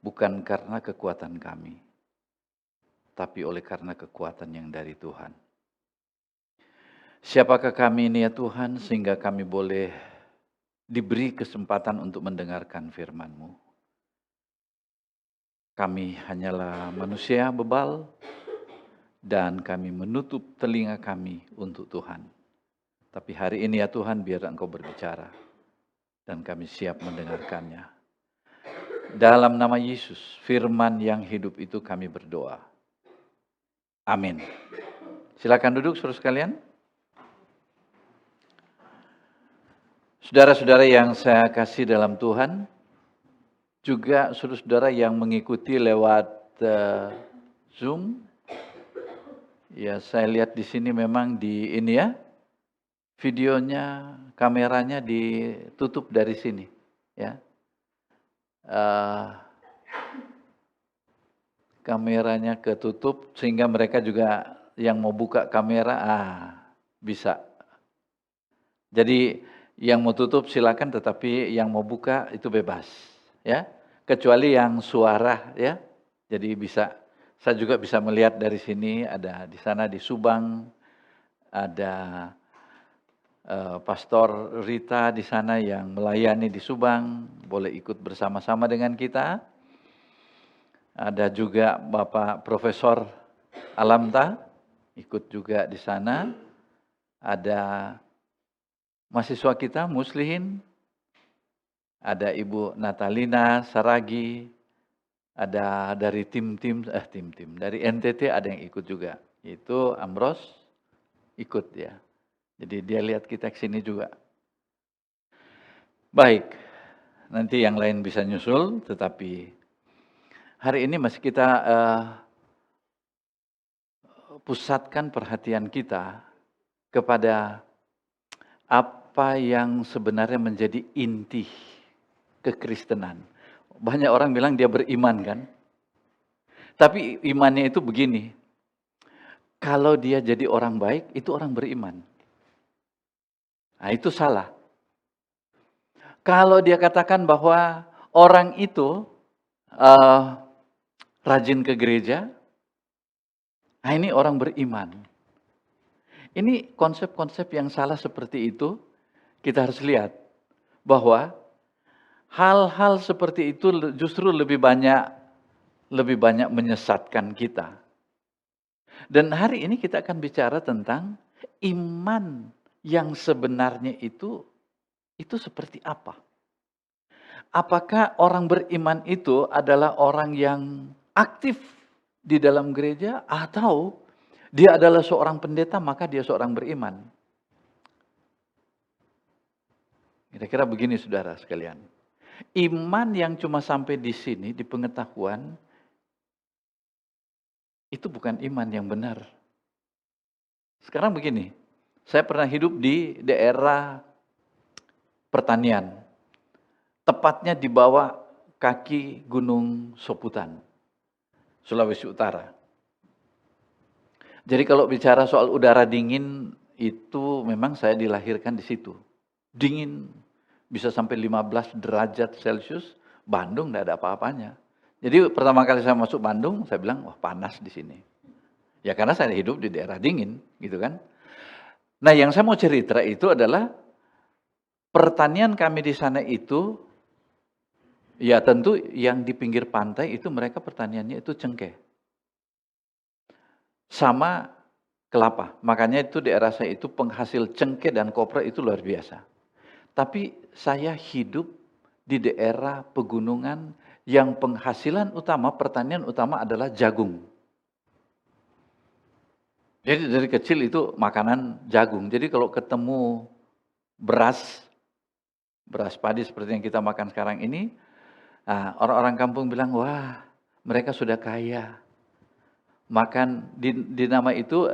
bukan karena kekuatan kami, tapi oleh karena kekuatan yang dari Tuhan. Siapakah kami ini ya Tuhan, sehingga kami boleh diberi kesempatan untuk mendengarkan firman-Mu. Kami hanyalah manusia bebal, dan kami menutup telinga kami untuk Tuhan. Tapi hari ini ya Tuhan, biar Engkau berbicara, dan kami siap mendengarkannya. Dalam nama Yesus, firman yang hidup itu kami berdoa. Amin. Silakan duduk saudara sekalian. Saudara-saudara yang saya kasih dalam Tuhan, juga saudara-saudara yang mengikuti lewat Zoom. Ya, saya lihat di sini memang di ini ya, videonya, kameranya ditutup dari sini, ya. Kameranya ketutup sehingga mereka juga yang mau buka kamera bisa. Jadi yang mau tutup silakan, tetapi yang mau buka itu bebas, ya. Kecuali yang suara, ya. Jadi bisa, saya juga bisa melihat dari sini, ada di sana di Subang, ada Pastor Rita di sana yang melayani di Subang, boleh ikut bersama-sama dengan kita. Ada juga Bapak Profesor Alamta ikut juga di sana. Ada mahasiswa kita Muslihin, ada Ibu Natalina Saragi, ada dari tim-tim dari NTT ada yang ikut juga. Itu Amros ikut ya. Jadi dia lihat kita ke sini juga. Baik, nanti yang lain bisa nyusul, tetapi hari ini masih kita pusatkan perhatian kita kepada apa yang sebenarnya menjadi inti kekristenan. Banyak orang bilang dia beriman kan. Tapi imannya itu begini. Kalau dia jadi orang baik, itu orang beriman. Nah, itu salah. Kalau dia katakan bahwa orang itu rajin ke gereja, nah ini orang beriman. Ini konsep-konsep yang salah seperti itu, kita harus lihat bahwa hal-hal seperti itu justru lebih banyak menyesatkan kita. Dan hari ini kita akan bicara tentang iman yang sebenarnya itu seperti apa? Apakah orang beriman itu adalah orang yang aktif di dalam gereja, atau dia adalah seorang pendeta maka dia seorang beriman? Kira-kira begini saudara sekalian. Iman yang cuma sampai di sini, di pengetahuan, itu bukan iman yang benar. Sekarang begini, saya pernah hidup di daerah pertanian. Tepatnya di bawah kaki Gunung Soputan, Sulawesi Utara. Jadi kalau bicara soal udara dingin, itu memang saya dilahirkan di situ. Dingin, bisa sampai 15 derajat Celcius, Bandung tidak ada apa-apanya. Jadi pertama kali saya masuk Bandung, saya bilang, wah panas di sini. Ya karena saya hidup di daerah dingin, gitu kan. Nah yang saya mau cerita itu adalah, pertanian kami di sana itu, ya tentu yang di pinggir pantai itu mereka pertaniannya itu cengkeh. Sama kelapa. Makanya itu daerah saya itu penghasil cengkeh dan kopra itu luar biasa. Tapi saya hidup di daerah pegunungan yang penghasilan utama, pertanian utama adalah jagung. Jadi dari kecil itu makanan jagung. Jadi kalau ketemu beras padi seperti yang kita makan sekarang ini, orang-orang kampung bilang, wah mereka sudah kaya. Makan di nama itu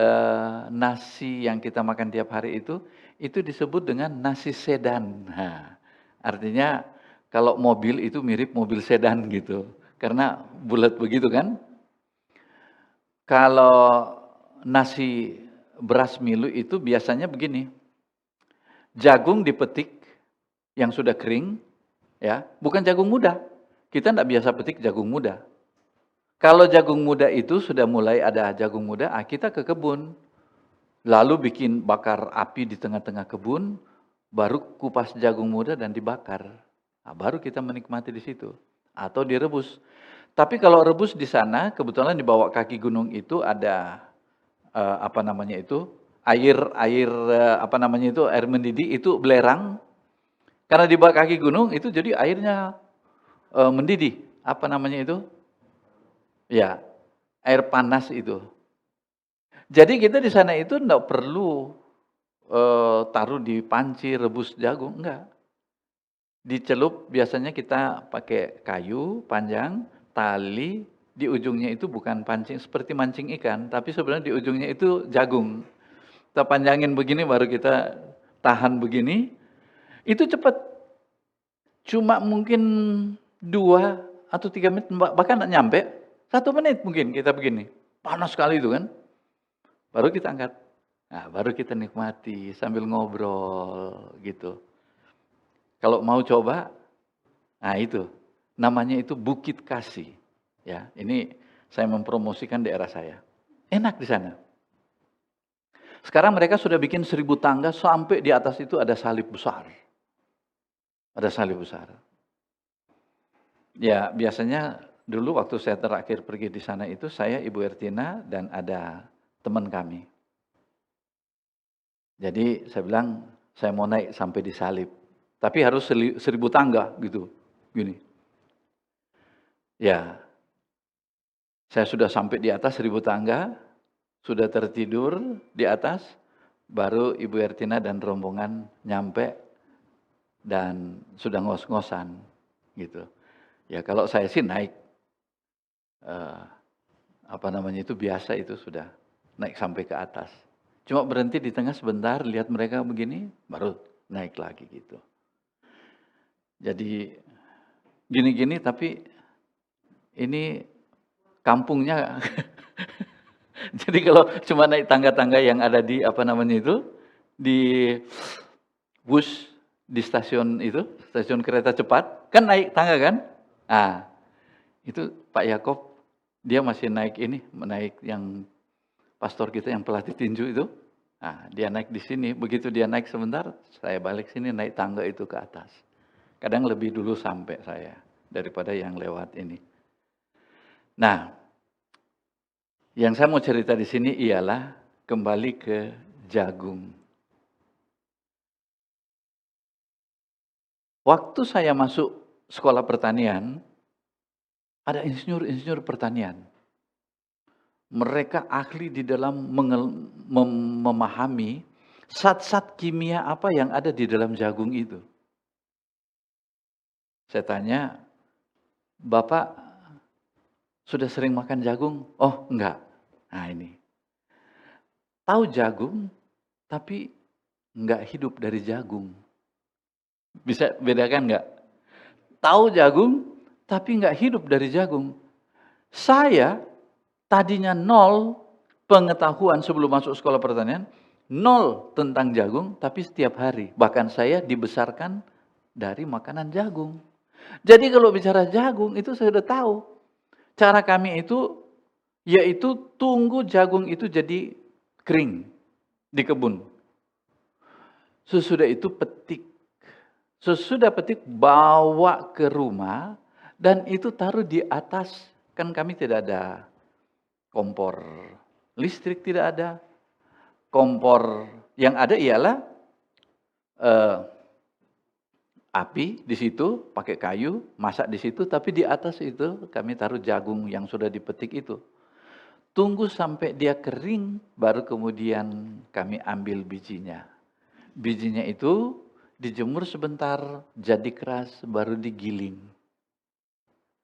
nasi yang kita makan tiap hari itu disebut dengan nasi sedan. Nah, artinya kalau mobil itu mirip mobil sedan gitu, karena bulat begitu kan. Kalau nasi beras milu itu biasanya begini, jagung dipetik yang sudah kering, ya, bukan jagung muda, kita tidak biasa petik jagung muda. Kalau jagung muda itu sudah mulai ada jagung muda, kita ke kebun. Lalu bikin bakar api di tengah-tengah kebun, baru kupas jagung muda dan dibakar. Nah, baru kita menikmati di situ. Atau direbus. Tapi kalau rebus di sana, kebetulan di bawah kaki gunung itu ada air mendidih itu belerang. Karena di bawah kaki gunung itu jadi airnya mendidih. Apa namanya itu? Ya, air panas itu. Jadi kita di sana itu enggak perlu taruh di panci rebus jagung, enggak. Dicelup biasanya kita pakai kayu panjang, tali, di ujungnya itu bukan pancing seperti mancing ikan, tapi sebenarnya di ujungnya itu jagung. Kita panjangin begini baru kita tahan begini, itu cepat. Cuma mungkin 2 atau 3 menit, bahkan enggak nyampe, 1 menit mungkin kita begini. Panas sekali itu kan. Baru kita angkat. Nah, baru kita nikmati sambil ngobrol gitu. Kalau mau coba, nah itu namanya itu Bukit Kasih. Ya, ini saya mempromosikan daerah saya. Enak di sana. Sekarang mereka sudah bikin 1000 tangga sampai di atas itu ada salib besar. Ada salib besar. Ya, biasanya dulu waktu saya terakhir pergi di sana itu saya, Ibu Ertina dan ada teman kami. Jadi saya bilang, saya mau naik sampai di salib. Tapi harus 1000 tangga gitu. Gini. Ya. Saya sudah sampai di atas 1000 tangga, sudah tertidur di atas, baru Ibu Ertina dan rombongan nyampe dan sudah ngos-ngosan gitu. Ya kalau saya sih naik itu biasa itu sudah naik sampai ke atas. Cuma berhenti di tengah sebentar, lihat mereka begini, baru naik lagi gitu. Jadi gini-gini tapi ini kampungnya jadi kalau cuma naik tangga-tangga yang ada di di bus di stasiun kereta cepat, kan naik tangga kan? Ah, itu Pak Yakob dia masih naik naik yang pastor kita yang pelatih tinju itu. Nah, dia naik di sini, begitu dia naik sebentar, saya balik sini naik tangga itu ke atas. Kadang lebih dulu sampai saya daripada yang lewat ini. Nah, yang saya mau cerita di sini ialah kembali ke jagung. Waktu saya masuk sekolah pertanian, ada insinyur-insinyur pertanian. Mereka ahli di dalam memahami zat-zat kimia apa yang ada di dalam jagung itu. Saya tanya, Bapak sudah sering makan jagung? Oh, enggak. Nah ini. Tahu jagung, tapi enggak hidup dari jagung. Bisa bedakan enggak? Tahu jagung, tapi enggak hidup dari jagung. Saya tadinya 0 pengetahuan sebelum masuk sekolah pertanian, 0 tentang jagung, tapi setiap hari. Bahkan saya dibesarkan dari makanan jagung. Jadi kalau bicara jagung, itu saya sudah tahu. Cara kami itu, yaitu tunggu jagung itu jadi kering di kebun. Sesudah itu petik. Sesudah petik, bawa ke rumah, dan itu taruh di atas. Kan kami tidak ada kompor listrik, tidak ada. Kompor yang ada ialah api di situ, pakai kayu, masak di situ, tapi di atas itu kami taruh jagung yang sudah dipetik itu. Tunggu sampai dia kering, baru kemudian kami ambil bijinya. Bijinya itu dijemur sebentar, jadi keras, baru digiling.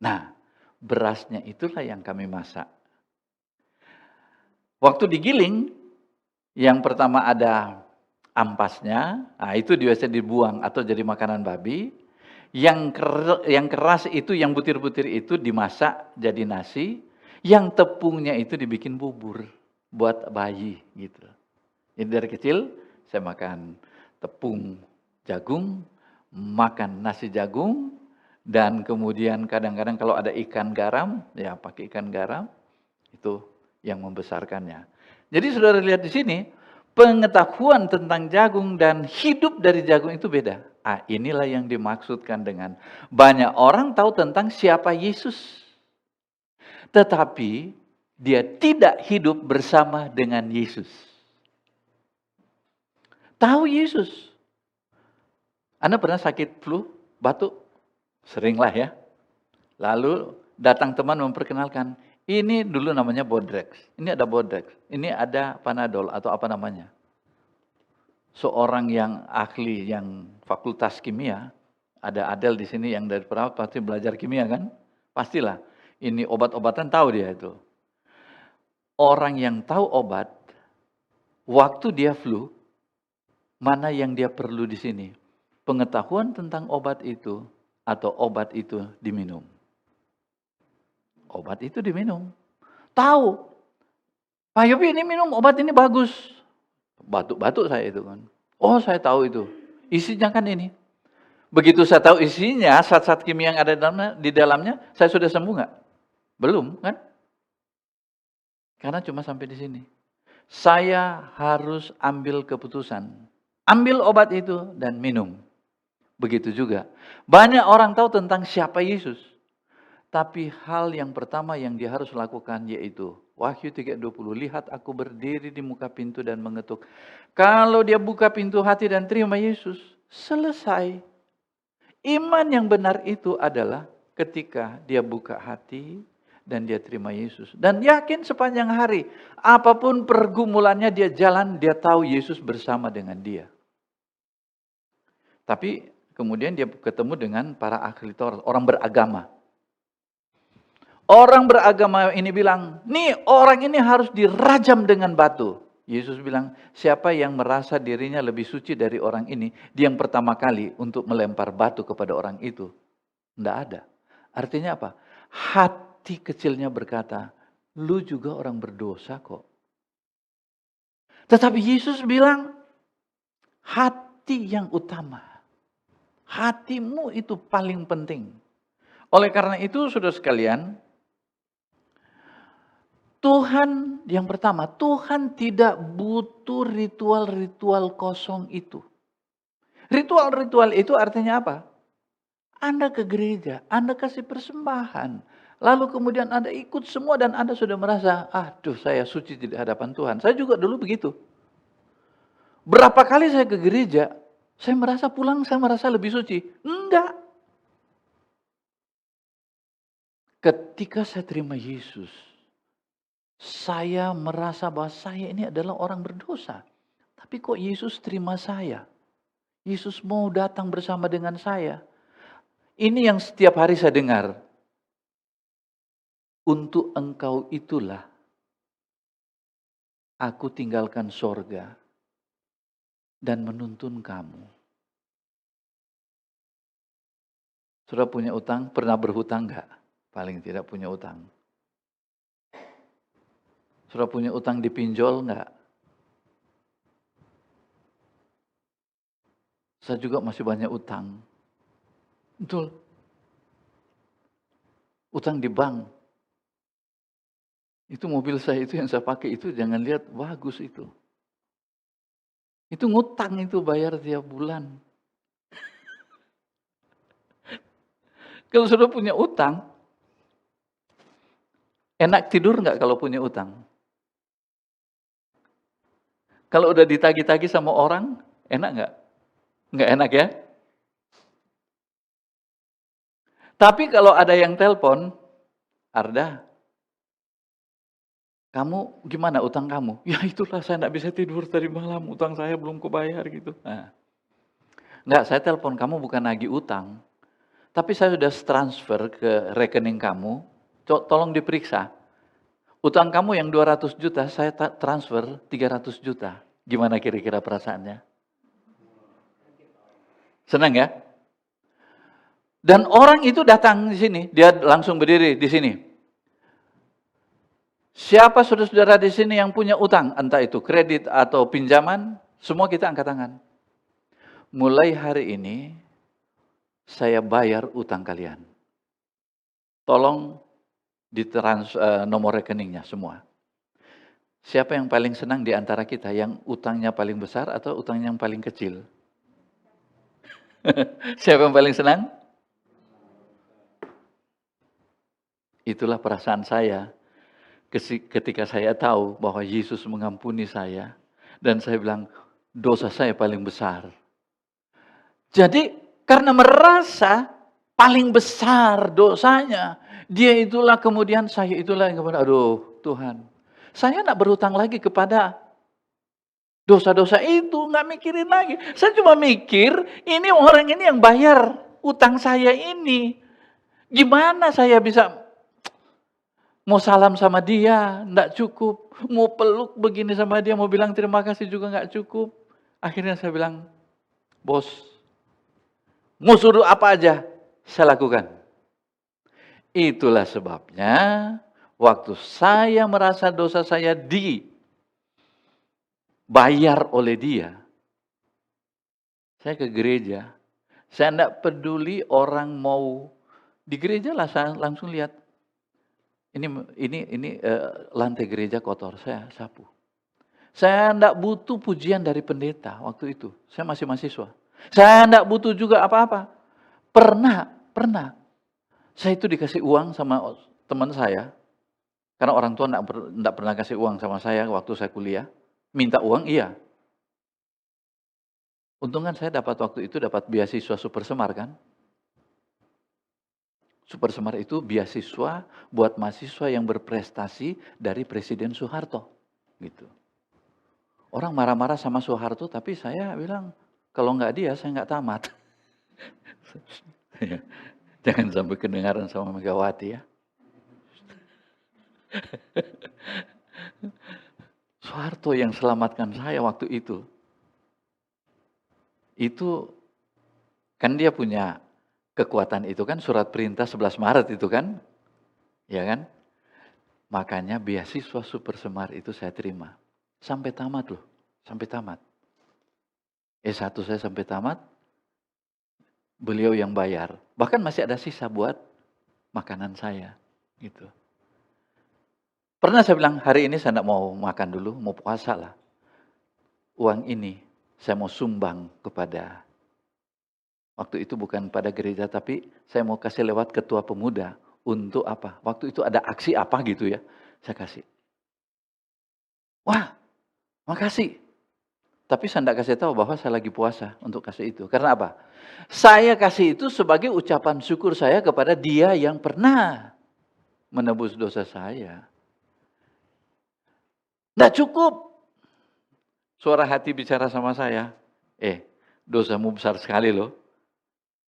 Nah, berasnya itulah yang kami masak. Waktu digiling, yang pertama ada ampasnya, nah itu biasa dibuang atau jadi makanan babi. Yang keras itu, yang butir-butir itu dimasak jadi nasi. Yang tepungnya itu dibikin bubur buat bayi gitu. Jadi dari kecil saya makan tepung jagung, makan nasi jagung, Dan kemudian kadang-kadang kalau ada ikan garam, ya pakai ikan garam, itu yang membesarkannya. Jadi saudara lihat di sini, pengetahuan tentang jagung dan hidup dari jagung itu beda. Inilah yang dimaksudkan dengan banyak orang tahu tentang siapa Yesus. Tetapi dia tidak hidup bersama dengan Yesus. Tahu Yesus. Anda pernah sakit flu, batuk? Seringlah ya. Lalu datang teman memperkenalkan, ini dulu namanya Bodrex. Ini ada Bodrex. Ini ada Panadol atau apa namanya. Seorang yang ahli, yang fakultas kimia, ada Adel di sini yang dari perawat pasti belajar kimia kan? Pastilah. Ini obat-obatan tahu dia itu. Orang yang tahu obat, waktu dia flu, mana yang dia perlu di sini? Pengetahuan tentang obat itu atau obat itu diminum. Obat itu diminum. Tahu. Pak Yopi ini minum obat ini bagus. Batuk-batuk saya itu kan. Oh saya tahu itu. Isinya kan ini. Begitu saya tahu isinya, zat-zat kimia yang ada di dalamnya, saya sudah sembuh nggak? Belum kan? Karena cuma sampai di sini. Saya harus ambil keputusan. Ambil obat itu dan minum. Begitu juga. Banyak orang tahu tentang siapa Yesus. Tapi hal yang pertama yang dia harus lakukan yaitu Wahyu 3:20. Lihat aku berdiri di muka pintu dan mengetuk. Kalau dia buka pintu hati dan terima Yesus, selesai. Iman yang benar itu adalah ketika dia buka hati dan dia terima Yesus. Dan yakin sepanjang hari, apapun pergumulannya dia jalan, dia tahu Yesus bersama dengan dia. Tapi kemudian dia ketemu dengan para ahli Taurat, orang beragama. Orang beragama ini bilang, nih orang ini harus dirajam dengan batu. Yesus bilang, siapa yang merasa dirinya lebih suci dari orang ini, dia yang pertama kali untuk melempar batu kepada orang itu. Tidak ada. Artinya apa? Hati kecilnya berkata, lu juga orang berdosa kok. Tetapi Yesus bilang, hati yang utama. Hatimu itu paling penting. Oleh karena itu, saudara sekalian, Tuhan yang pertama, Tuhan tidak butuh ritual-ritual kosong itu. Ritual-ritual itu artinya apa? Anda ke gereja, Anda kasih persembahan. Lalu kemudian Anda ikut semua dan Anda sudah merasa, aduh saya suci di hadapan Tuhan. Saya juga dulu begitu. Berapa kali saya ke gereja, saya merasa pulang, saya merasa lebih suci. Enggak. Ketika saya terima Yesus, saya merasa bahwa saya ini adalah orang berdosa. Tapi kok Yesus terima saya? Yesus mau datang bersama dengan saya. Ini yang setiap hari saya dengar. Untuk engkau itulah aku tinggalkan sorga dan menuntun kamu. Sudah punya utang? Pernah berhutang enggak? Paling tidak punya utang. Sudah punya utang di pinjol enggak? Saya juga masih banyak utang. Betul. Utang di bank. Itu mobil saya itu yang saya pakai itu jangan lihat bagus itu. Itu ngutang itu bayar tiap bulan. Kalau sudah punya utang, enak tidur enggak kalau punya utang? Kalau udah ditagih-tagih sama orang, enak enggak? Enggak enak ya? Tapi kalau ada yang telepon, Arda, kamu gimana utang kamu? Ya itulah saya enggak bisa tidur tadi malam, utang saya belum kubayar gitu. Nah, enggak, saya telepon kamu bukan nagih utang, tapi saya sudah transfer ke rekening kamu, tolong diperiksa. Utang kamu yang 200 juta, saya transfer 300 juta. Gimana kira-kira perasaannya? Senang ya? Dan orang itu datang di sini, dia langsung berdiri di sini. Siapa saudara-saudara di sini yang punya utang, entah itu kredit atau pinjaman, semua kita angkat tangan. Mulai hari ini, saya bayar utang kalian. Tolong nomor rekeningnya semua. Siapa yang paling senang di antara kita, yang utangnya paling besar atau utangnya yang paling kecil? Siapa yang paling senang? Itulah perasaan saya ketika saya tahu bahwa Yesus mengampuni saya. Dan saya bilang, dosa saya paling besar. Jadi karena merasa paling besar dosanya, dia itulah kemudian saya itulah yang kemudian, aduh Tuhan, saya tidak berhutang lagi kepada dosa-dosa itu, nggak mikirin lagi. Saya cuma mikir, ini orang ini yang bayar utang saya ini. Gimana saya bisa mau salam sama dia, nggak cukup. Mau peluk begini sama dia, mau bilang terima kasih juga nggak cukup. Akhirnya saya bilang, bos, mau suruh apa aja, saya lakukan. Itulah sebabnya, waktu saya merasa dosa saya dibayar oleh dia, saya ke gereja. Saya tidak peduli orang mau di gereja lah, saya langsung lihat. Ini lantai gereja kotor, saya sapu. Saya tidak butuh pujian dari pendeta waktu itu. Saya masih mahasiswa. Saya tidak butuh juga apa-apa. Pernah. Saya itu dikasih uang sama teman saya. Karena orang tua tidak pernah kasih uang sama saya waktu saya kuliah. Minta uang, iya. Untung kan saya waktu itu dapat beasiswa Super Semar kan. Super Semar itu beasiswa buat mahasiswa yang berprestasi dari Presiden Soeharto. Gitu. Orang marah-marah sama Soeharto, tapi saya bilang, kalau nggak dia, saya nggak tamat. Jangan sampai kedengaran sama Megawati ya. Soeharto yang selamatkan saya waktu itu. Itu kan dia punya kekuatan itu kan, surat perintah 11 Maret itu kan. Ya kan? Makanya beasiswa Super Semar itu saya terima. Sampai tamat loh. Sampai tamat. S1 saya sampai tamat. Beliau yang bayar. Bahkan masih ada sisa buat makanan saya. Gitu. Pernah saya bilang, hari ini saya tidak mau makan dulu, mau puasa lah. Uang ini saya mau sumbang kepada, waktu itu bukan pada gereja, tapi saya mau kasih lewat ketua pemuda. Untuk apa? Waktu itu ada aksi apa gitu ya, saya kasih. Wah, makasih. Tapi saya tidak kasih tahu bahwa saya lagi puasa untuk kasih itu. Karena apa? Saya kasih itu sebagai ucapan syukur saya kepada dia yang pernah menebus dosa saya. Tidak cukup. Suara hati bicara sama saya. Dosamu besar sekali loh.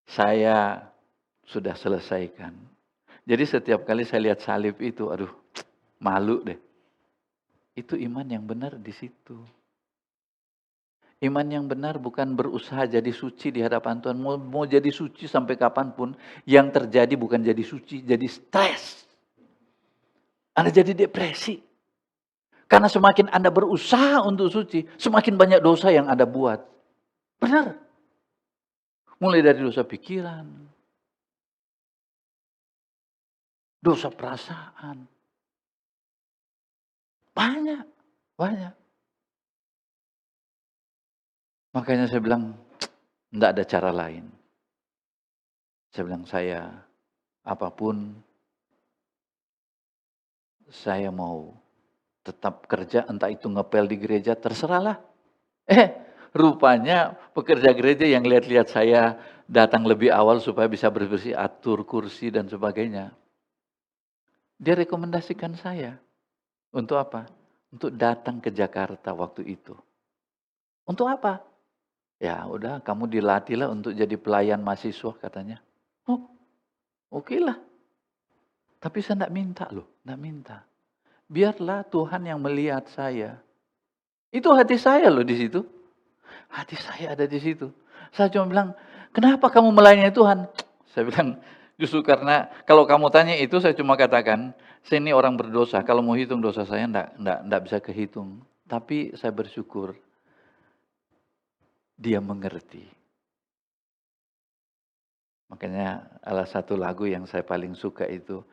Saya sudah selesaikan. Jadi setiap kali saya lihat salib itu, aduh, malu deh. Itu iman yang benar di situ. Iman yang benar bukan berusaha jadi suci di hadapan Tuhan. Mau jadi suci sampai kapanpun, yang terjadi bukan jadi suci, jadi stres. Anda jadi depresi. Karena semakin Anda berusaha untuk suci, semakin banyak dosa yang Anda buat. Benar. Mulai dari dosa pikiran, dosa perasaan. Banyak. Makanya saya bilang, tidak ada cara lain. Saya bilang, apapun, saya mau tetap kerja, entah itu ngepel di gereja, terserahlah. Rupanya pekerja gereja yang lihat-lihat saya datang lebih awal supaya bisa bersih, atur kursi dan sebagainya. Dia rekomendasikan saya. Untuk apa? Untuk datang ke Jakarta waktu itu. Untuk apa? Ya udah, kamu dilatihlah untuk jadi pelayan mahasiswa katanya. Oh, oke lah. Tapi saya tidak minta loh, tidak minta. Biarlah Tuhan yang melihat saya. Itu hati saya loh di situ. Hati saya ada di situ. Saya cuma bilang, kenapa kamu melayani Tuhan? Saya bilang, justru karena kalau kamu tanya itu, saya cuma katakan, saya ini orang berdosa. Kalau mau hitung dosa saya, enggak bisa kehitung. Tapi saya bersyukur, dia mengerti. Makanya salah satu lagu yang saya paling suka itu,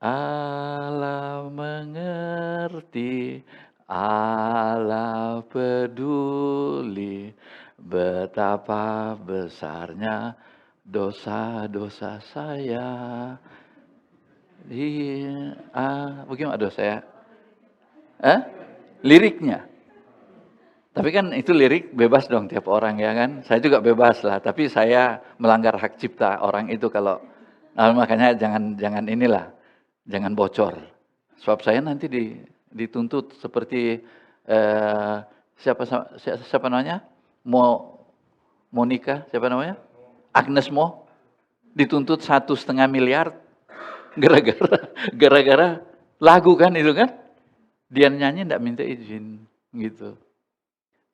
Allah mengerti, Allah peduli, betapa besarnya dosa-dosa saya. Bagaimana dosa saya? Liriknya. Tapi kan itu lirik bebas dong tiap orang ya kan. Saya juga bebas lah, tapi saya melanggar hak cipta orang itu kalau makanya jangan inilah, jangan bocor. Sebab saya nanti dituntut seperti eh, siapa namanya? Monica, siapa namanya? Agnes Mo dituntut 1,5 miliar gara-gara lagu kan itu kan. Dia nyanyi enggak minta izin gitu.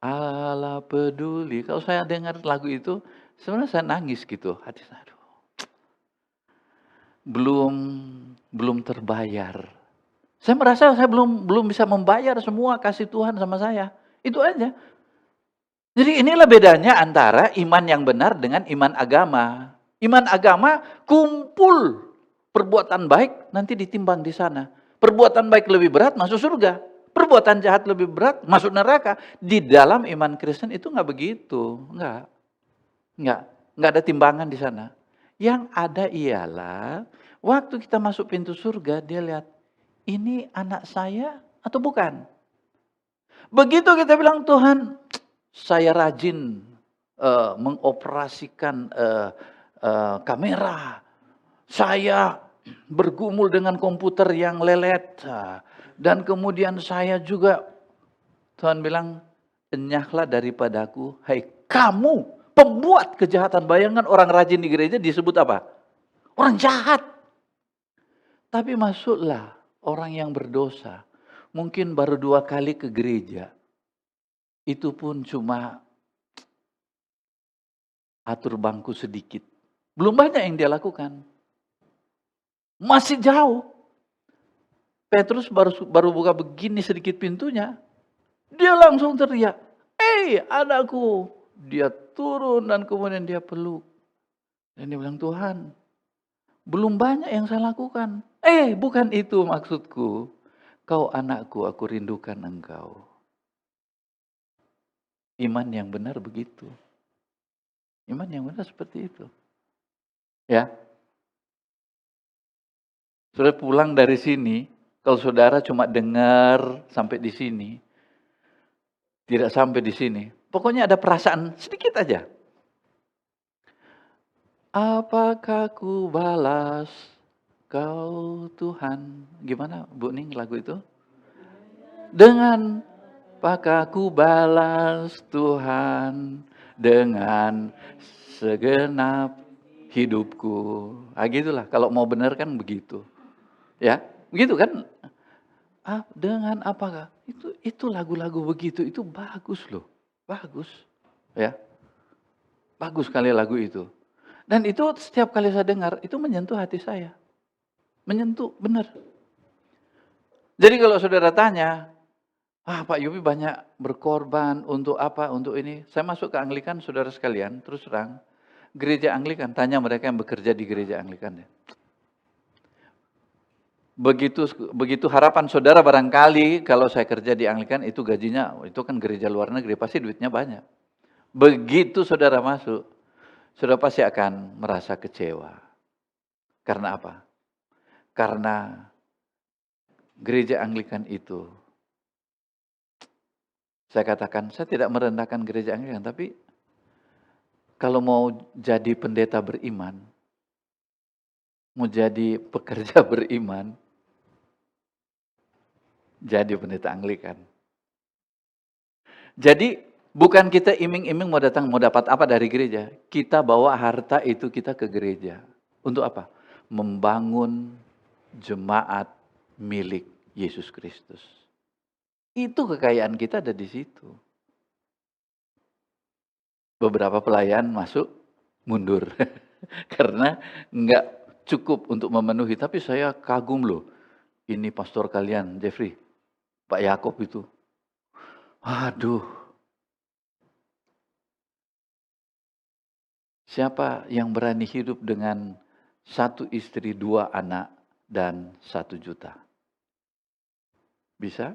Allah peduli. Kalau saya dengar lagu itu, sebenarnya saya nangis gitu. Hati saya, aduh, belum terbayar. Saya merasa saya belum bisa membayar semua kasih Tuhan sama saya. Itu aja. Jadi inilah bedanya antara iman yang benar dengan iman agama. Iman agama kumpul perbuatan baik nanti ditimbang di sana. Perbuatan baik lebih berat masuk surga. Perbuatan jahat lebih berat masuk neraka. Di dalam iman Kristen itu nggak begitu, nggak ada timbangan di sana. Yang ada ialah waktu kita masuk pintu surga, dia lihat ini anak saya atau bukan. Begitu kita bilang Tuhan, saya rajin mengoperasikan kamera, saya bergumul dengan komputer yang lelet. Dan kemudian saya juga, Tuhan bilang, enyahlah daripadaku, hai kamu pembuat kejahatan. Bayangkan orang rajin di gereja disebut apa? Orang jahat. Tapi masuklah orang yang berdosa. Mungkin baru 2 kali ke gereja. Itu pun cuma atur bangku sedikit. Belum banyak yang dia lakukan. Masih jauh. Petrus baru buka begini sedikit pintunya. Dia langsung teriak, anakku. Dia turun dan kemudian dia peluk. Dan dia bilang, Tuhan, belum banyak yang saya lakukan. Bukan itu maksudku. Kau anakku, aku rindukan engkau. Iman yang benar begitu. Iman yang benar seperti itu. Ya. Saudara pulang dari sini, kalau saudara cuma dengar sampai di sini, tidak sampai di sini, pokoknya ada perasaan sedikit aja. Apakah ku balas kau Tuhan? Gimana Bu Ning lagu itu? Dengan apakah ku balas Tuhan dengan segenap hidupku. Gitulah, kalau mau benar kan begitu. Ya, begitu kan? Dengan apakah? Itu lagu-lagu begitu, itu bagus loh. Bagus. Ya. Bagus sekali lagu itu. Dan itu setiap kali saya dengar, itu menyentuh hati saya. Menyentuh, benar. Jadi kalau saudara tanya, Pak Yopi banyak berkorban untuk apa, untuk ini. Saya masuk ke Anglikan, saudara sekalian, terus terang. Gereja Anglikan, tanya mereka yang bekerja di gereja Anglikan. Ya. Begitu harapan saudara barangkali kalau saya kerja di Anglikan itu gajinya, itu kan gereja luar negeri, pasti duitnya banyak. Begitu saudara masuk, saudara pasti akan merasa kecewa. Karena apa? Karena gereja Anglikan itu, saya katakan, saya tidak merendahkan gereja Anglikan, tapi kalau mau jadi pendeta beriman, mau jadi pekerja beriman, jadi pendeta Anglikan. Jadi bukan kita iming-iming mau datang, mau dapat apa dari gereja. Kita bawa harta itu kita ke gereja. Untuk apa? Membangun jemaat milik Yesus Kristus. Itu kekayaan kita ada di situ. Beberapa pelayan masuk, mundur. Karena nggak cukup untuk memenuhi. Tapi saya kagum loh. Ini pastor kalian, Jeffrey. Pak Yakob itu. Aduh. Siapa yang berani hidup dengan 1 istri, 2 anak, dan 1 juta? Bisa?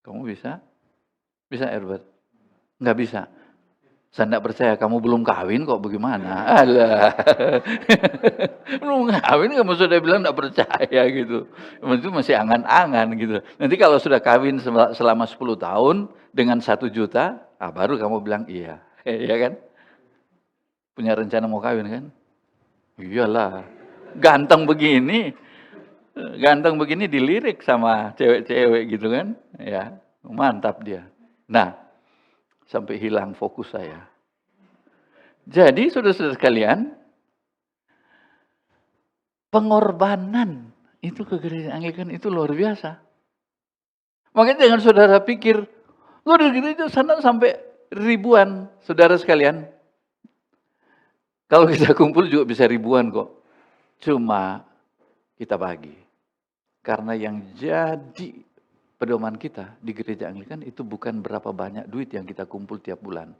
Kamu bisa? Bisa, Herbert? Nggak bisa? Saya nggak percaya, kamu belum kawin kok, bagaimana? Alah, belum kawin kamu sudah bilang nggak percaya gitu. Itu masih angan-angan gitu. Nanti kalau sudah kawin selama 10 tahun dengan 1 juta, baru kamu bilang iya. Iya kan? Punya rencana mau kawin kan? Iyalah, ganteng begini dilirik sama cewek-cewek gitu kan? Ya, mantap dia. Nah, sampai hilang fokus saya. Jadi saudara-saudara sekalian, pengorbanan itu ke gereja Anglikan itu luar biasa. Makanya jangan saudara pikir, di gereja sana sampai ribuan, saudara sekalian. Kalau kita kumpul juga bisa ribuan kok. Cuma kita bagi. Karena yang jadi pedoman kita di gereja Anglikan itu bukan berapa banyak duit yang kita kumpul tiap bulan.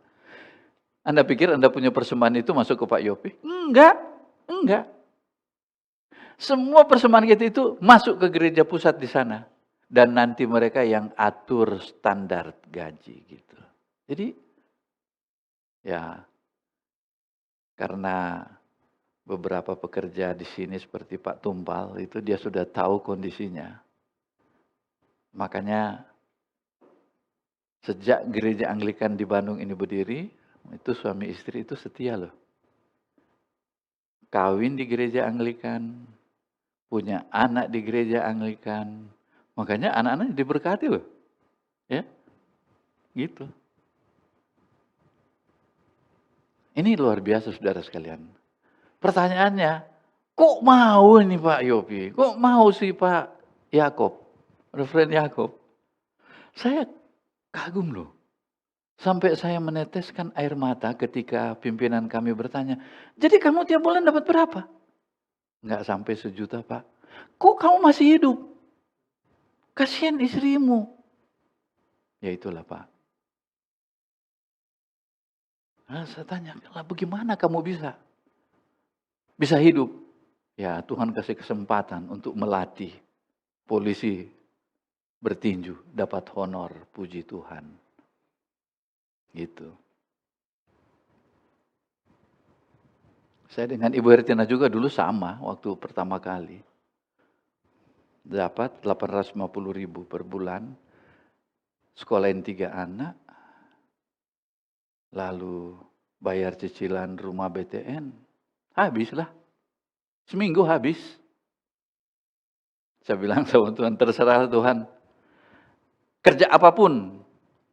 Anda pikir Anda punya persembahan itu masuk ke Pak Yopi? Enggak. Semua persembahan kita itu masuk ke gereja pusat di sana. Dan nanti mereka yang atur standar gaji gitu. Jadi ya karena beberapa pekerja di sini seperti Pak Tumpal itu dia sudah tahu kondisinya. Makanya sejak gereja Anglikan di Bandung ini berdiri, itu suami istri itu setia loh. Kawin di gereja Anglikan, punya anak di gereja Anglikan. Makanya anak-anaknya diberkati loh. Ya, gitu. Ini luar biasa saudara sekalian. Pertanyaannya, kok mau nih Pak Yopi? Kok mau sih Pak Yakob? Reverend Yakob? Saya kagum loh. Sampai saya meneteskan air mata ketika pimpinan kami bertanya, jadi kamu tiap bulan dapat berapa? Enggak sampai 1 juta Pak. Kok kamu masih hidup? Kasihan istrimu. Ya itulah Pak. Nah, saya tanya, bagaimana kamu bisa hidup? Ya Tuhan kasih kesempatan untuk melatih polisi bertinju, dapat honor, puji Tuhan. Gitu. Saya dengan Ibu Hertina juga dulu sama waktu pertama kali. Dapat 850.000 per bulan, sekolahin 3 anak, lalu bayar cicilan rumah BTN, habislah. Seminggu habis. Saya bilang sama Tuhan, terserah Tuhan. Kerja apapun,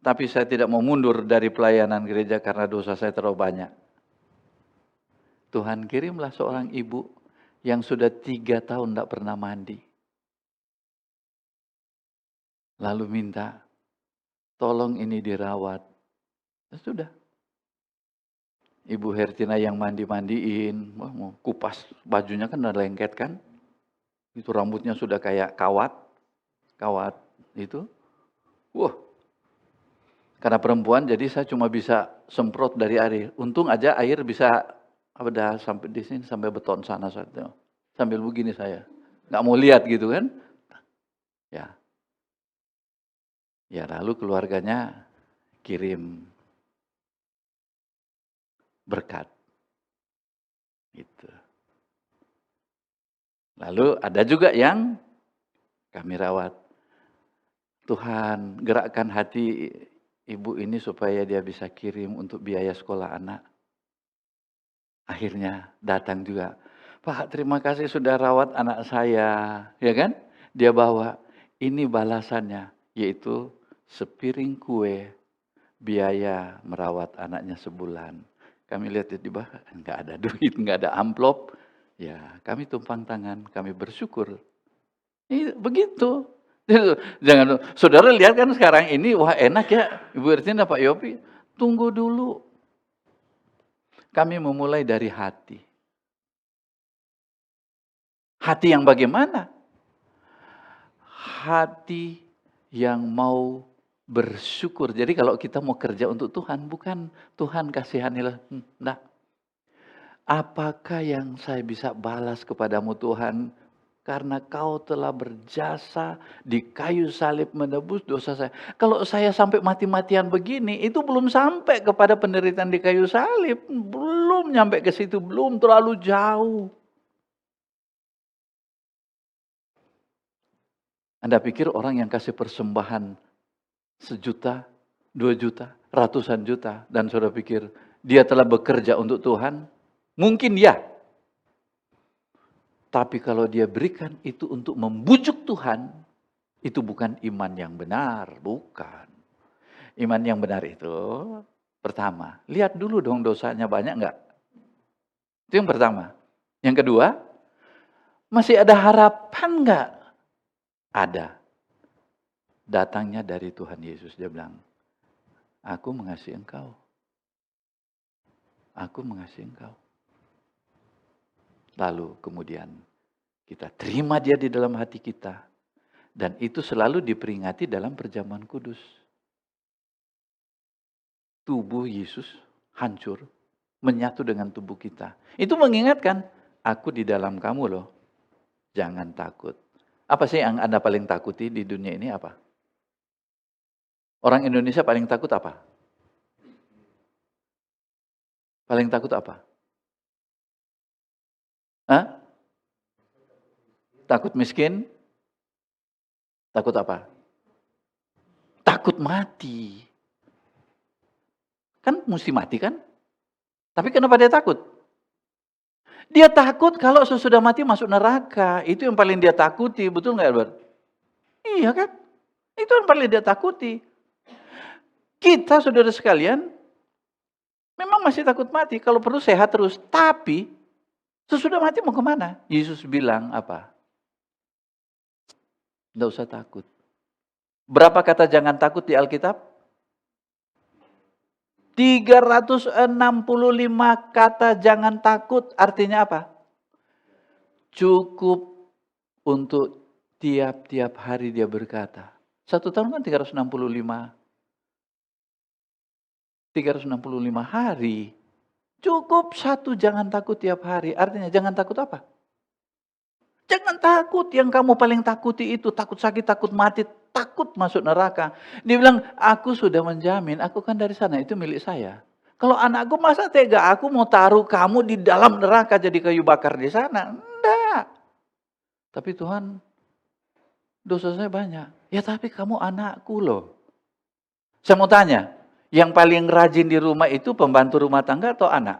tapi saya tidak mau mundur dari pelayanan gereja karena dosa saya terlalu banyak. Tuhan kirimlah seorang ibu yang sudah 3 tahun tidak pernah mandi. Lalu minta, tolong ini dirawat. Ya sudah. Ibu Hertina yang mandi-mandiin, mau kupas bajunya kan udah lengket kan. Itu rambutnya sudah kayak kawat itu. Wah, karena perempuan jadi saya cuma bisa semprot dari air. Untung aja air bisa ada sampai di sini, sampai beton sana saja. Sambil begini saya, nggak mau lihat gitu kan. Ya, lalu keluarganya kirim berkat. Gitu. Lalu ada juga yang kami rawat. Tuhan gerakkan hati ibu ini supaya dia bisa kirim untuk biaya sekolah anak. Akhirnya datang juga, Pak terima kasih sudah rawat anak saya. Ya kan? Dia bawa, ini balasannya, yaitu sepiring kue biaya merawat anaknya sebulan. Kami lihat di bawah, nggak ada duit, nggak ada amplop. Ya, kami tumpang tangan, kami bersyukur. Begitu. Jangan, saudara lihat kan sekarang ini, wah enak ya, Ibu Ertina, Pak Yopi. Tunggu dulu. Kami memulai dari hati. Hati yang bagaimana? Hati yang mau bersyukur. Jadi kalau kita mau kerja untuk Tuhan, bukan Tuhan kasihanilah. Enggak. apakah yang saya bisa balas kepadamu Tuhan? Karena kau telah berjasa di kayu salib menebus dosa saya. Kalau saya sampai mati-matian begini, itu belum sampai kepada penderitaan di kayu salib. Belum nyampe ke situ, belum, terlalu jauh. Anda pikir orang yang kasih persembahan 1 juta, 2 juta, ratusan juta, dan saudara pikir dia telah bekerja untuk Tuhan? Mungkin ya. Tapi kalau dia berikan itu untuk membujuk Tuhan, itu bukan iman yang benar, bukan. Iman yang benar itu, pertama, lihat dulu dong dosanya banyak enggak? Itu yang pertama. Yang kedua, masih ada harapan enggak? Ada. Datangnya dari Tuhan Yesus, dia bilang, aku mengasihi engkau. Aku mengasihi engkau. Lalu kemudian kita terima dia di dalam hati kita. Dan itu selalu diperingati dalam perjamuan kudus. Tubuh Yesus hancur, menyatu dengan tubuh kita. Itu mengingatkan, aku di dalam kamu loh. Jangan takut. Apa sih yang Anda paling takuti di dunia ini apa? Orang Indonesia paling takut apa? Paling takut apa? Hah? Takut miskin? Takut apa? Takut mati. Kan mesti mati kan? Tapi kenapa dia takut? Dia takut kalau sesudah mati masuk neraka. Itu yang paling dia takuti, betul nggak Albert? Iya kan? Itu yang paling dia takuti. Kita saudara sekalian, memang masih takut mati. Kalau perlu sehat terus. Tapi sesudah mati mau kemana? Yesus bilang apa? Nggak usah takut. Berapa kata jangan takut di Alkitab? 365 kata jangan takut. Artinya apa? Cukup untuk tiap-tiap hari dia berkata. 1 tahun kan 365 hari. Cukup 1 jangan takut tiap hari. Artinya jangan takut apa? Jangan takut, yang kamu paling takuti itu takut sakit, takut mati, takut masuk neraka. Dia bilang, aku sudah menjamin, aku kan dari sana, itu milik saya. Kalau anakku masa tega, aku mau taruh kamu di dalam neraka jadi kayu bakar di sana. Enggak. Tapi Tuhan, dosa saya banyak. Ya tapi kamu anakku loh. Saya mau tanya, yang paling rajin di rumah itu pembantu rumah tangga atau anak?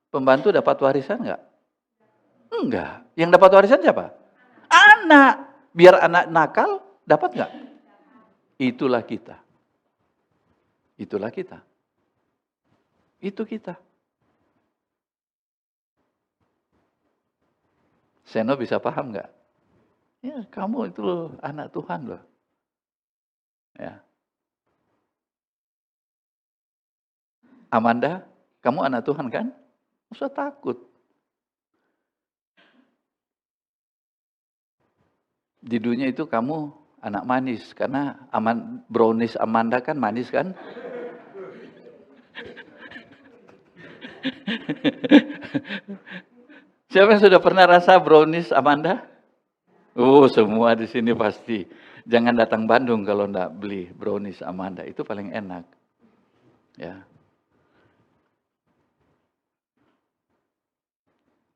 Pembantu dapat warisan enggak? Enggak. Yang dapat warisan siapa? Anak. Biar anak nakal, dapat enggak? Itulah kita. Itulah kita. Itu kita. Seno bisa paham enggak? Ya, kamu itu loh, anak Tuhan loh. Ya. Amanda, kamu anak Tuhan kan? Nggak usah takut. Di dunia itu kamu anak manis, karena brownies Amanda kan manis kan? Siapa yang sudah pernah rasa brownies Amanda? Oh, semua di sini pasti. Jangan datang Bandung kalau enggak beli brownies Amanda, itu paling enak. Ya.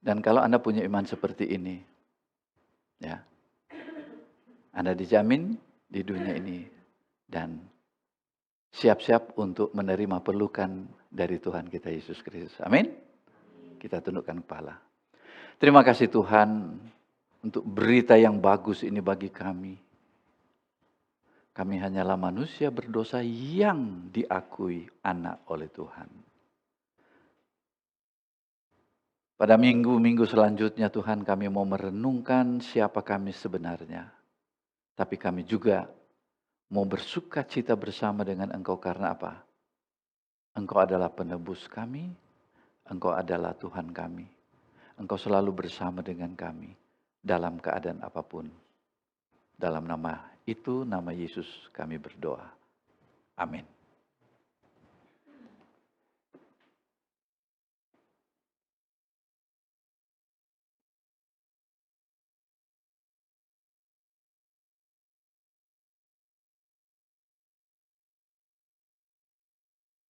Dan kalau Anda punya iman seperti ini, ya, Anda dijamin di dunia ini dan siap-siap untuk menerima pelukan dari Tuhan kita Yesus Kristus. Amin. Kita tundukkan kepala. Terima kasih Tuhan untuk berita yang bagus ini bagi kami. Kami hanyalah manusia berdosa yang diakui anak oleh Tuhan. Pada minggu-minggu selanjutnya Tuhan kami mau merenungkan siapa kami sebenarnya. Tapi kami juga mau bersuka cita bersama dengan Engkau karena apa? Engkau adalah penebus kami, Engkau adalah Tuhan kami. Engkau selalu bersama dengan kami dalam keadaan apapun. Dalam nama itu, nama Yesus kami berdoa. Amin.